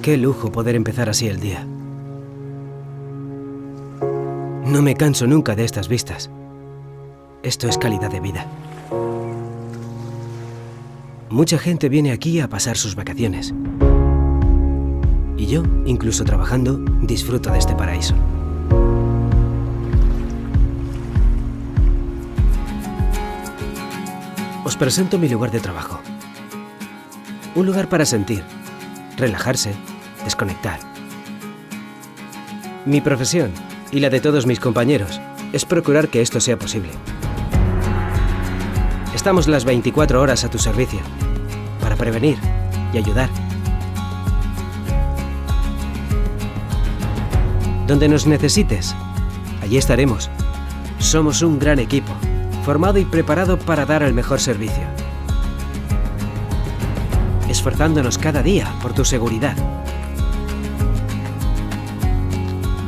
Qué lujo poder empezar así el día. No me canso nunca de estas vistas. Esto es calidad de vida. Mucha gente viene aquí a pasar sus vacaciones. Y yo, incluso trabajando, disfruto de este paraíso. Os presento mi lugar de trabajo. Un lugar para sentir, relajarse, desconectar. Mi profesión, y la de todos mis compañeros, es procurar que esto sea posible. Estamos las 24 horas a tu servicio, para prevenir y ayudar. Donde nos necesites, allí estaremos. Somos un gran equipo, formado y preparado para dar el mejor servicio. Esforzándonos cada día por tu seguridad.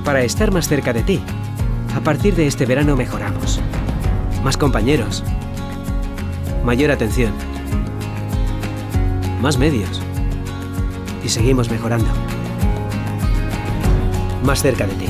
Para estar más cerca de ti, a partir de este verano mejoramos. Más compañeros, mayor atención, más medios y seguimos mejorando. Más cerca de ti.